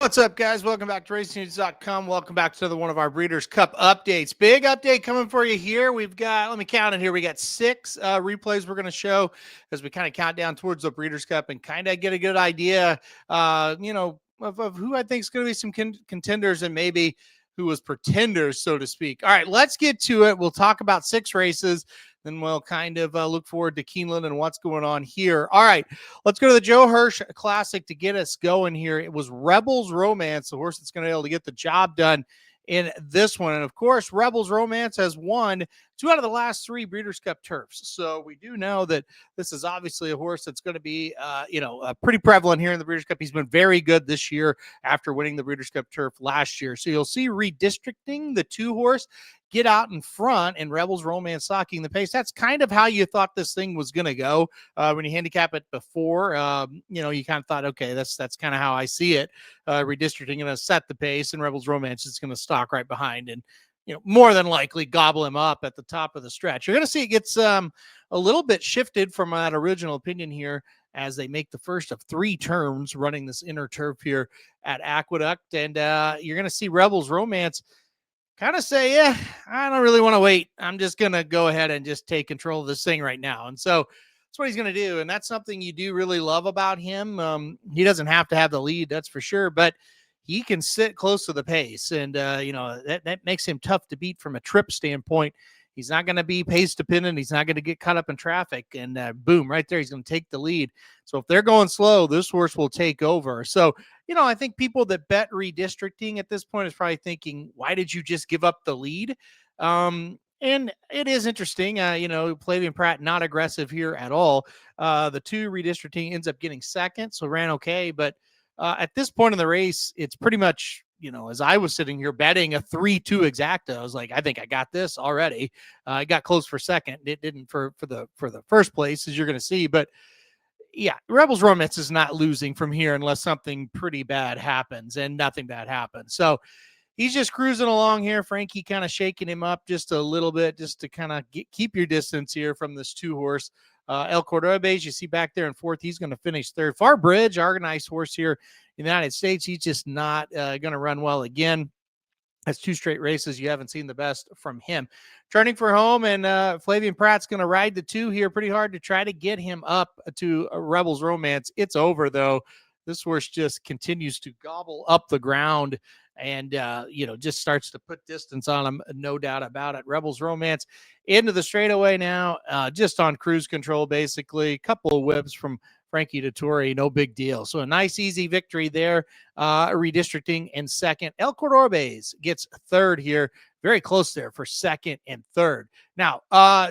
What's up, guys? Welcome back to racingnews.com. Welcome back to another one of our Breeders' Cup updates. Big update coming for you here. We've got, let me count it here. We got 6 replays we're going to show as we kind of count down towards the Breeders' Cup and kind of get a good idea, of who I think is going to be some contenders and maybe who was pretenders, so to speak. All right, let's get to it. We'll talk about 6 races. Then we'll kind of look forward to Keeneland and what's going on here. All right, let's go to the Joe Hirsch Classic to get us going here. It was Rebels Romance, the horse that's going to be able to get the job done in this one. And, of course, Rebels Romance has won 2 out of the last 3 Breeders' Cup turfs. So we do know that this is obviously a horse that's going to be, pretty prevalent here in the Breeders' Cup. He's been very good this year after winning the Breeders' Cup turf last year. So you'll see redistricting the 2-horse get out in front and Rebels Romance stalking the pace. That's kind of how you thought this thing was going to go when you handicap it before. You kind of thought, okay, that's kind of how I see it. Redistricting going to set the pace, and Rebels Romance is going to stalk right behind and, more than likely gobble him up at the top of the stretch. You're going to see it gets a little bit shifted from that original opinion here as they make the first of 3 terms running this inner turf here at Aqueduct. And you're going to see Rebels Romance kind of say, yeah, I don't really want to wait. I'm just going to go ahead and just take control of this thing right now. And so that's what he's going to do. And that's something you do really love about him. He doesn't have to have the lead, that's for sure, but he can sit close to the pace. And, that makes him tough to beat from a trip standpoint. He's not going to be pace dependent. He's not going to get caught up in traffic. And boom, right there, he's going to take the lead. So if they're going slow, this horse will take over. So, I think people that bet redistricting at this point is probably thinking, why did you just give up the lead? And it is interesting. Flavian Pratt, not aggressive here at all. The 2 redistricting ends up getting second, so ran okay. But at this point in the race, it's pretty much, as I was sitting here betting a 3-2 exacta, I was like, I think I got this already. I got close for second. It didn't for the first place, as you're going to see. But yeah, Rebels Romance is not losing from here unless something pretty bad happens, and nothing bad happens. So he's just cruising along here. Frankie kind of shaking him up just a little bit, just to kind of keep your distance here from this 2-horse. El Cordobés, you see back there in 4th, he's going to finish 3rd. Far Bridge, our nice horse here in the United States, he's just not going to run well again. That's 2 straight races. You haven't seen the best from him. Turning for home, and Flavian Pratt's going to ride the 2 here pretty hard to try to get him up to Rebels Romance. It's over, though. This horse just continues to gobble up the ground and, just starts to put distance on him, no doubt about it. Rebels Romance into the straightaway now, just on cruise control, basically. A couple of whips from Frankie Dettori, no big deal. So a nice, easy victory there. Redistricting in second. El Cordobés gets 3rd here. Very close there for 2nd and 3rd. Now,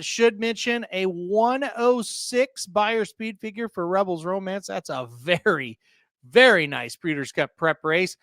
should mention a 106 buyer speed figure for Rebels Romance. That's a very, very nice Breeders' Cup prep race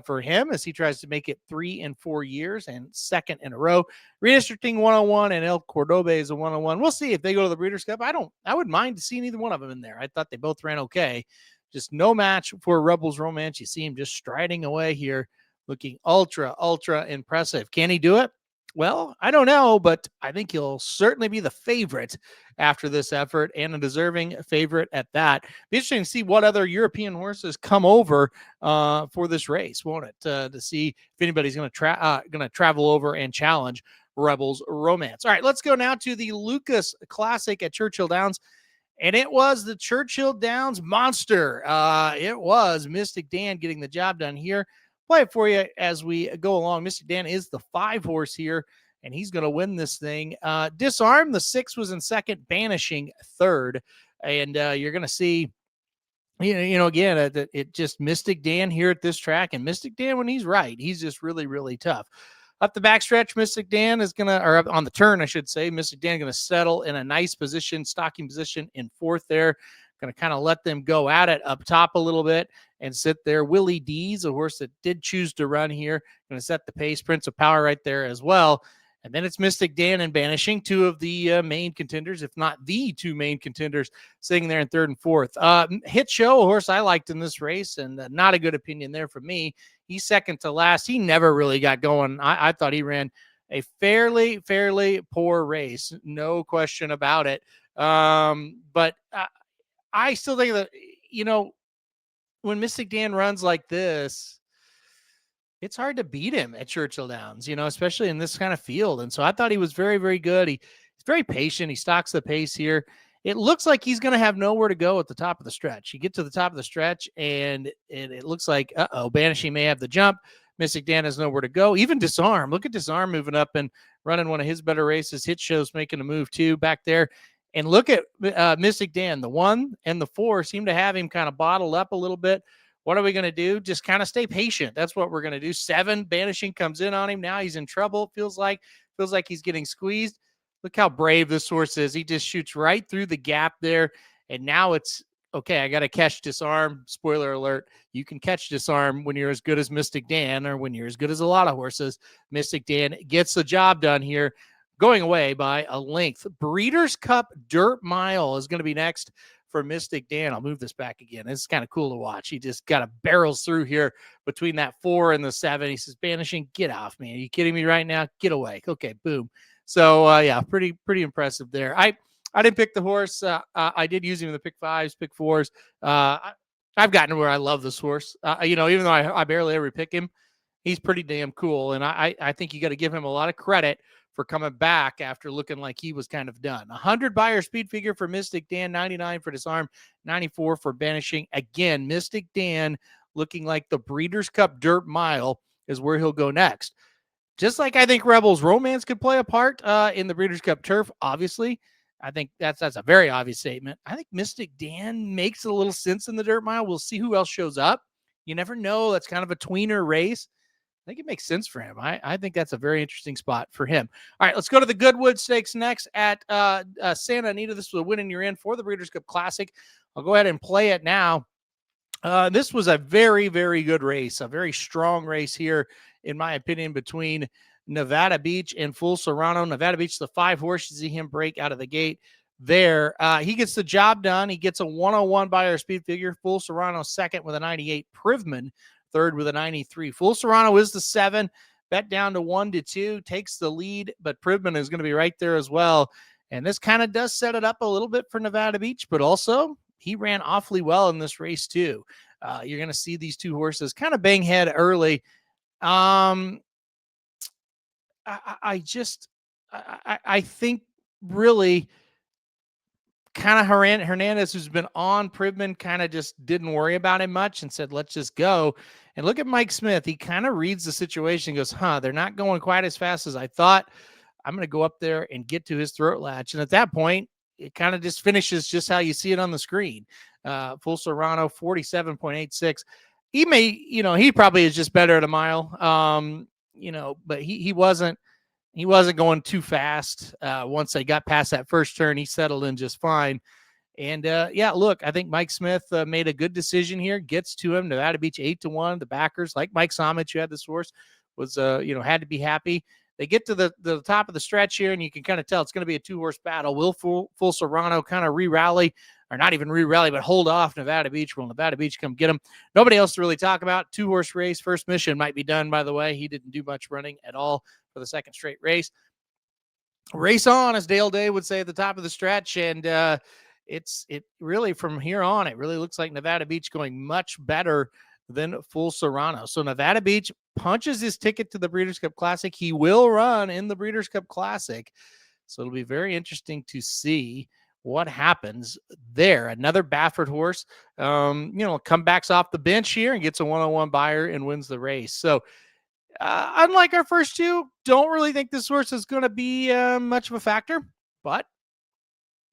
for him as he tries to make it 3 and 4 years and 2nd in a row. Redistricting 101 and El Cordobés is a 101. We'll see if they go to the Breeders' Cup. I would mind to see either one of them in there. I thought they both ran okay. Just no match for Rebels Romance. You see him just striding away here, looking ultra, ultra impressive. Can he do it? Well, I don't know, but I think he'll certainly be the favorite after this effort, and a deserving favorite at that. Be interesting to see what other European horses come over for this race, won't it? To see if anybody's going to travel over and challenge Rebels Romance. All right, let's go now to the Lukas Classic at Churchill Downs. And it was the Churchill Downs monster. It was Mystic Dan getting the job done here. Play it for you as we go along. Mystic Dan is the 5-horse here, and he's going to win this thing. Disarm, the 6 was in second, Banishing 3rd. And you're going to see, again, it just Mystic Dan here at this track. And Mystic Dan, when he's right, he's just really, really tough. Up the backstretch, Mystic Dan is going to, or on the turn, I should say, Mystic Dan going to settle in a nice position, stocking position in 4th there. Going to kind of let them go at it up top a little bit and sit there. Willie D's, a horse that did choose to run here, going to set the pace. Prince of Power right there as well. And then it's Mystic Dan and Banishing, 2 of the main contenders, if not the 2 main contenders, sitting there in 3rd and 4th. Hit Show, a horse I liked in this race, and not a good opinion there from me. He's 2nd to last. He never really got going. I thought he ran a fairly poor race, no question about it. But I still think that, when Mystic Dan runs like this, it's hard to beat him at Churchill Downs, especially in this kind of field. And so I thought he was very, very good. He's very patient. He stalks the pace here. It looks like he's going to have nowhere to go at the top of the stretch. You get to the top of the stretch, and it looks like, Banishing may have the jump. Mystic Dan has nowhere to go. Even Disarm. Look at Disarm moving up and running one of his better races. Hit Show's making a move too back there. And look at Mystic Dan. The 1 and the 4 seem to have him kind of bottled up a little bit. What are we going to do? Just kind of stay patient. That's what we're going to do. 7, Banishing comes in on him. Now he's in trouble. Feels like he's getting squeezed. Look how brave this horse is. He just shoots right through the gap there. And now it's, okay, I got to catch Disarm. Spoiler alert. You can catch Disarm when you're as good as Mystic Dan, or when you're as good as a lot of horses. Mystic Dan gets the job done here, going away by a length. Breeders' Cup Dirt Mile is going to be next for Mystic Dan. I'll move this back again. It's kind of cool to watch. He just kind of barrels through here between that 4 and the 7. He says, Banishing, get off me. Are you kidding me right now? Get away. Okay, boom. So, yeah, pretty impressive there. I didn't pick the horse. I did use him in the pick 5s, pick 4s. I've gotten to where I love this horse. Even though I barely ever pick him, he's pretty damn cool. And I think you got to give him a lot of credit for coming back after looking like he was kind of done. 100 buyer speed figure for Mystic Dan, 99 for Disarm, 94 for Banishing. Again, Mystic Dan looking like the Breeders' Cup Dirt Mile is where he'll go next. Just like I think Rebels Romance could play a part in the Breeders' Cup Turf, obviously. I think that's a very obvious statement. I think Mystic Dan makes a little sense in the Dirt Mile. We'll see who else shows up. You never know. That's kind of a tweener race. I think it makes sense for him. I think that's a very interesting spot for him. All right, let's go to the Goodwood Stakes next at Santa Anita. This was a win and you're in for the Breeders' Cup Classic. I'll go ahead and play it now. This was a very, very good race, a very strong race here, in my opinion, between Nevada Beach and Full Serrano. Nevada Beach, the 5 horse, you see him break out of the gate there. He gets the job done. He gets a 101 buyer speed figure. Full Serrano second with a 98. Privman third with a 93. Full Serrano is the 7. Bet down to 1-2. Takes the lead, but Privman is going to be right there as well. And this kind of does set it up a little bit for Nevada Beach, but also he ran awfully well in this race too. You're going to see these 2 horses kind of bang head early. I think really kind of Hernandez, who's been on Privman, kind of just didn't worry about him much and said, let's just go. And look at Mike Smith. He kind of reads the situation and goes, they're not going quite as fast as I thought. I'm going to go up there and get to his throat latch. And at that point, it kind of just finishes just how you see it on the screen. Full Serrano, 47.86. He probably is just better at a mile. But he wasn't going too fast. Once they got past that first turn, he settled in just fine. And look, I think Mike Smith made a good decision here. Gets to him. Nevada Beach 8-1. The backers, like Mike Somich, who had this horse, was had to be happy. They get to the top of the stretch here, and you can kind of tell it's going to be a 2-horse battle. Will Full Serrano kind of re-rally, or not even re-rally, but hold off Nevada Beach? Will Nevada Beach come get him? Nobody else to really talk about. 2-horse race. First mission might be done, by the way. He didn't do much running at all for the second straight race. Race on, as Dale Day would say at the top of the stretch, and it really, from here on, it really looks like Nevada Beach going much better than Full Serrano. So Nevada Beach punches his ticket to the Breeders' Cup Classic. He will run in the Breeders' Cup Classic. So it'll be very interesting to see what happens there. Another Baffert horse, comebacks off the bench here and gets a 101 buyer and wins the race. So unlike our first 2, don't really think this horse is going to be much of a factor, but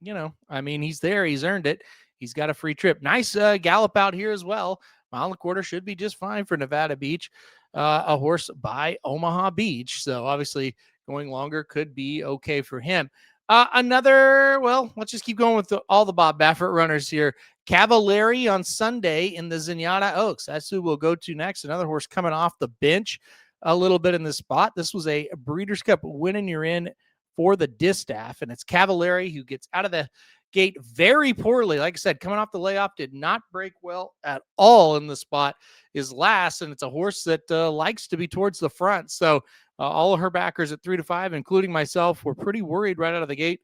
he's there. He's earned it. He's got a free trip. Nice gallop out here as well. 1.25 miles should be just fine for Nevada Beach, a horse by Omaha Beach. So obviously going longer could be okay for him. Let's just keep going with all the Bob Baffert runners here. Cavallari on Sunday in the Zenyatta Oaks. That's who we'll go to next. Another horse coming off the bench a little bit in this spot. This was a Breeders' Cup win and you're in for the Distaff, and it's Cavallari who gets out of the gate very poorly. Like I said, coming off the layoff, did not break well at all in the spot, is last, and it's a horse that likes to be towards the front. So all of her backers at 3-5, including myself, were pretty worried right out of the gate.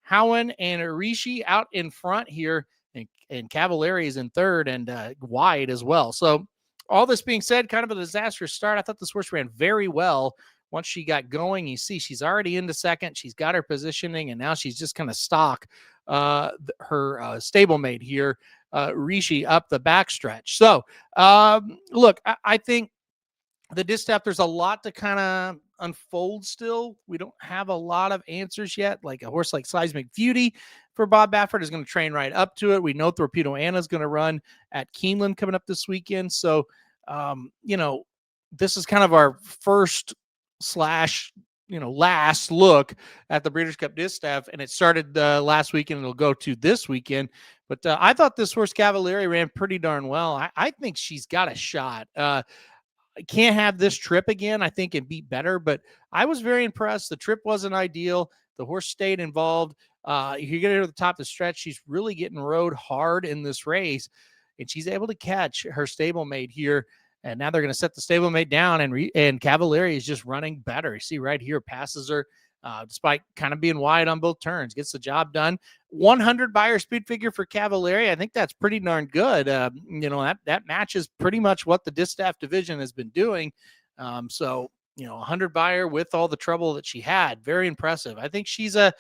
Howen and Rishi out in front here, and Cavallari is in third and wide as well. So all this being said, kind of a disastrous start. I thought this horse ran very well once she got going. You see, she's already into second. She's got her positioning, and now she's just kind of stock her stablemate here, Rishi, up the backstretch. So, look, I think the Distaff, there's a lot to kind of unfold still. We don't have a lot of answers yet. Like a horse like Seismic Beauty for Bob Baffert is going to train right up to it. We know Torpedo Anna is going to run at Keeneland coming up this weekend. So, this is kind of our first slash, last look at the Breeders' Cup Distaff, and it started last weekend and it'll go to this weekend. But I thought this horse Cavalieri ran pretty darn well. I think she's got a shot. I can't have this trip again. I think it'd be better, but I was very impressed. The trip wasn't ideal. The horse stayed involved. You get her to the top of the stretch. She's really getting rode hard in this race, and she's able to catch her stablemate here. And now they're going to set the stablemate down, and Cavalieri is just running better. You see right here, passes her despite kind of being wide on both turns, gets the job done. 100 buyer speed figure for Cavalieri. I think that's pretty darn good. That matches pretty much what the Distaff division has been doing. 100 buyer with all the trouble that she had. Very impressive. I think she's a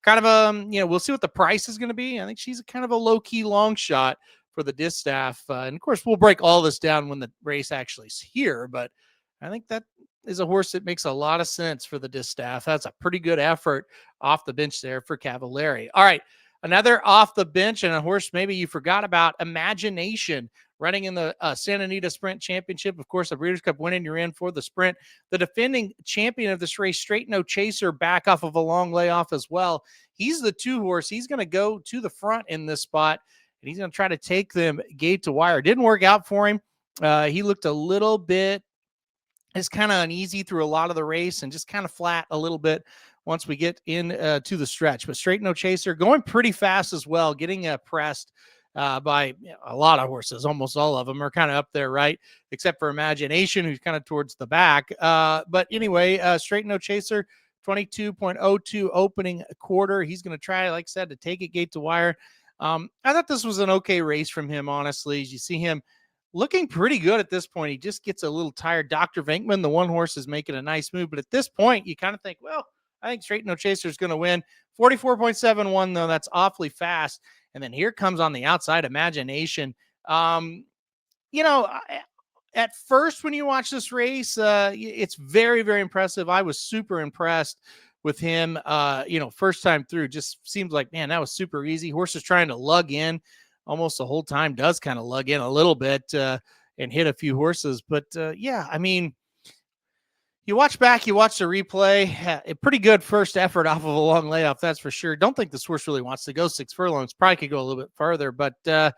kind of a, we'll see what the price is going to be. I think she's a kind of a low-key long shot for the Distaff. And of course, we'll break all this down when the race actually is here, but I think that is a horse that makes a lot of sense for the Distaff. That's a pretty good effort off the bench there for Cavalieri. All right, another off the bench and a horse maybe you forgot about, Imagination, running in the Santa Anita Sprint Championship. Of course, the Breeders' Cup winning, you're in for the sprint. The defending champion of this race, Straight No Chaser, back off of a long layoff as well. He's the 2 horse. He's going to go to the front in this spot, and he's going to try to take them gate to wire. Didn't work out for him. He looked a little bit is kind of uneasy through a lot of the race and just kind of flat a little bit once we get in to the stretch. But Straight No Chaser going pretty fast as well, getting pressed by a lot of horses. Almost all of them are kind of up there, right? Except for Imagination, who's kind of towards the back. But anyway, Straight No Chaser, 22.02 opening quarter. He's going to try, like I said, to take it gate to wire. I thought this was an okay race from him, honestly. As you see him looking pretty good at this point. He just gets a little tired. Dr. Venkman, the 1 horse, is making a nice move. But at this point, you kind of think, well, I think Straight No Chaser is going to win. 44.71, though. That's awfully fast. And then here comes on the outside Imagination. At first when you watch this race, it's very, very impressive. I was super impressed with him. First time through, just seems like, man, that was super easy. Horse is trying to lug in almost the whole time, does kind of lug in a little bit and hit a few horses. But you watch back, you watch the replay, a pretty good first effort off of a long layoff, that's for sure. Don't think this horse really wants to go 6 furlongs. Probably could go a little bit further, but I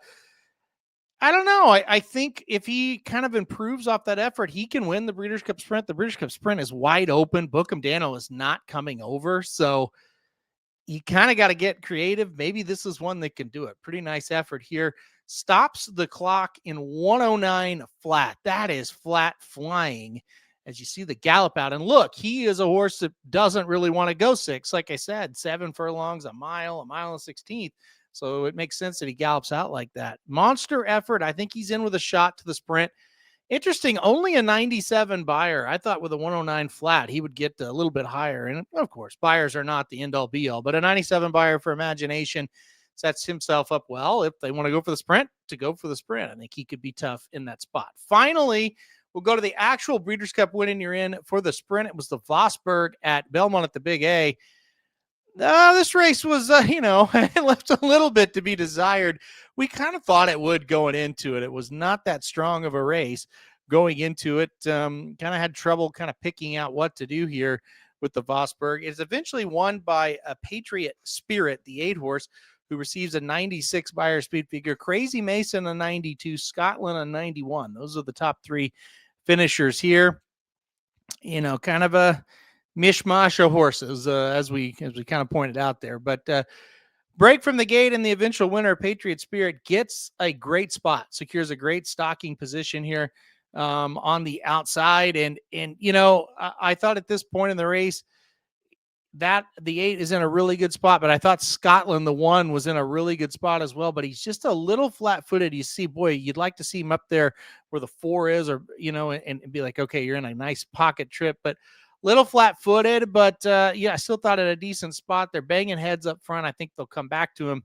don't know. I think if he kind of improves off that effort, he can win the Breeders' Cup Sprint. The Breeders' Cup Sprint is wide open. Bookham Dano is not coming over, so you kind of got to get creative. Maybe this is one that can do it. Pretty nice effort here. Stops the clock in 109 flat. That is flat flying as you see the gallop out. And look, he is a horse that doesn't really want to go 6. Like I said, 7 furlongs, a mile and 16th. So it makes sense that he gallops out like that. Monster effort. I think he's in with a shot to the sprint. Interesting, only a 97 buyer. I thought with a 109 flat, he would get a little bit higher. And of course, buyers are not the end-all be-all, but a 97 buyer for Imagination sets himself up well if they want to go for the sprint, to go for the sprint. I think he could be tough in that spot. Finally, we'll go to the actual Breeders' Cup winning you're in for the sprint. It was the Vosburgh at Belmont at the Big A. This race was, it left a little bit to be desired. We kind of thought it would going into it. It was not that strong of a race going into it. Kind of had trouble kind of picking out what to do here with the Vosburgh. It's eventually won by a Patriot Spirit, the 8 horse, who receives a 96 buyer speed figure. Crazy Mason, a 92. Scotland, a 91. Those are the top 3 finishers here. Kind of a mishmash of horses, as we kind of pointed out there. But break from the gate, and the eventual winner, Patriot Spirit, gets a great spot, secures a great stocking position here on the outside. And I thought at this point in the race, that the 8 is in a really good spot, but I thought Scotland, the 1, was in a really good spot as well, but he's just a little flat-footed. You see, boy, you'd like to see him up there where the 4 is, or, and be like, okay, you're in a nice pocket trip, but little flat-footed, but yeah, I still thought at a decent spot. They're banging heads up front. I think they'll come back to him.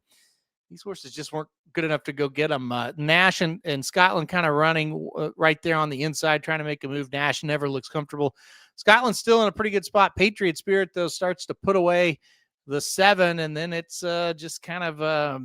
These horses just weren't good enough to go get them. Nash and Scotland kind of running right there on the inside, trying to make a move. Nash never looks comfortable. Scotland's still in a pretty good spot. Patriot Spirit, though, starts to put away the 7, and then it's just kind of, a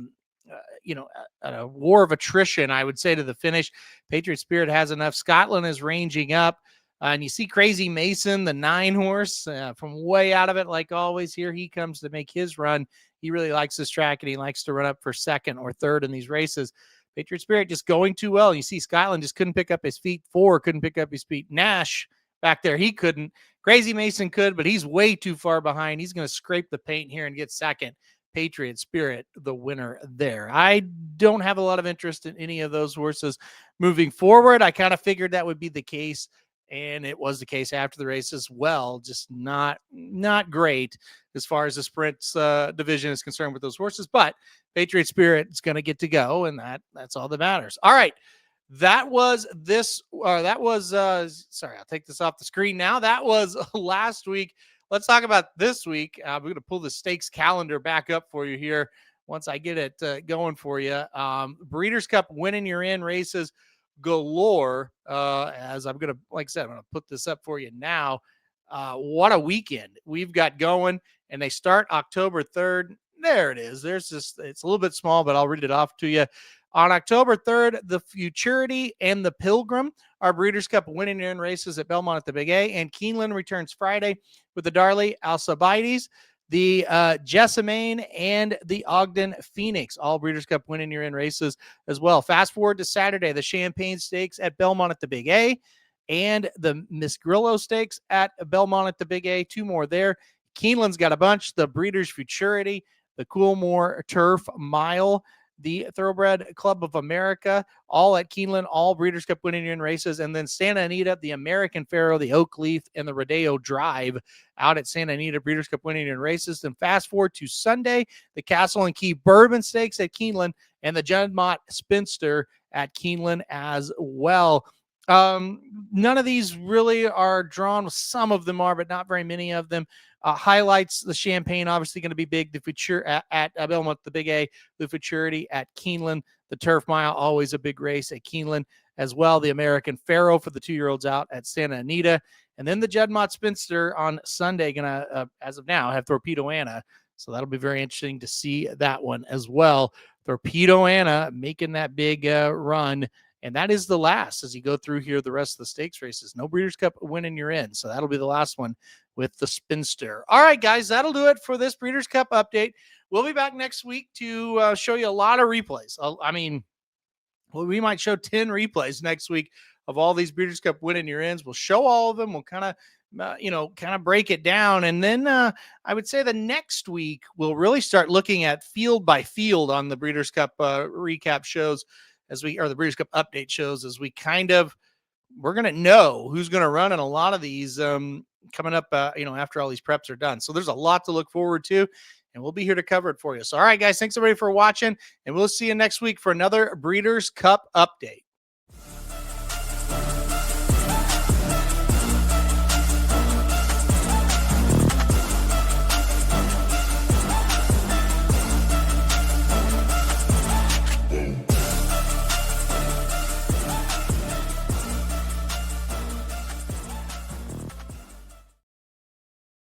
war of attrition, I would say, to the finish. Patriot Spirit has enough. Scotland is ranging up. And you see Crazy Mason, the 9 horse, from way out of it, like always. Here he comes to make his run. He really likes this track, and he likes to run up for 2nd or 3rd in these races. Patriot Spirit just going too well. You see Scotland just couldn't pick up his feet. 4 couldn't pick up his feet. Nash back there, he couldn't. Crazy Mason could, but he's way too far behind. He's going to scrape the paint here and get 2nd. Patriot Spirit, the winner there. I don't have a lot of interest in any of those horses moving forward. I kind of figured that would be the case, and it was the case after the race as well. Just not great as far as the sprints division is concerned with those horses, but Patriot Spirit is going to get to go, and that's all that matters. All right. That was sorry, I'll take this off the screen now. That was last week. Let's talk about this week. We're going to pull the stakes calendar back up for you here once I get it going for you. Breeders' Cup winning you're in races galore. As I'm going to, like I said, I'm going to put this up for you now. What a weekend we've got going, and they start October 3rd. There it is. It's a little bit small, but I'll read it off to you. On October 3rd, the Futurity and the Pilgrim are Breeders' Cup winning in races at Belmont at the Big A, and Keeneland returns Friday with the Darley Alcibiades, the Jessamine, and the Ogden Phoenix, all Breeders' Cup winning year in races as well. Fast forward to Saturday, the Champagne Stakes at Belmont at the Big A, and the Miss Grillo Stakes at Belmont at the Big A. 2 more there. Keeneland's got a bunch. The Breeders' Futurity, the Coolmore Turf Mile, the Thoroughbred Club of America, all at Keeneland, all Breeders' Cup winning in races. And then Santa Anita, the American Pharoah, the Oak Leaf, and the Rodeo Drive out at Santa Anita, Breeders' Cup winning in races. Then fast forward to Sunday, the Castle and Key Bourbon Stakes at Keeneland, and the Judd Spinster at Keeneland as well. None of these really are drawn. Some of them are, but not very many of them. Highlights, the Champagne, obviously going to be big. The Future at Belmont, the Big A, the Futurity at Keeneland, the Turf Mile, always a big race at Keeneland as well. The American Pharoah for the 2-year-olds out at Santa Anita. And then the Judd Spinster on Sunday, going to, as of now, have Torpedo Anna. So that'll be very interesting to see that one as well. Torpedo Anna making that big run. And that is the last as you go through here the rest of the stakes races. No Breeders' Cup winning you're in. So that'll be the last one with the Spinster. All right, guys, that'll do it for this Breeders' Cup update. We'll be back next week to show you a lot of replays. We might show 10 replays next week of all these Breeders' Cup winning your ends. We'll show all of them. We'll kind of break it down. And then I would say the next week we'll really start looking at field by field on the Breeders' Cup recap shows or the Breeders' Cup update shows, as we're going to know who's going to run in a lot of these coming up, after all these preps are done. So there's a lot to look forward to, and we'll be here to cover it for you. So, all right, guys, thanks everybody for watching, and we'll see you next week for another Breeders' Cup update.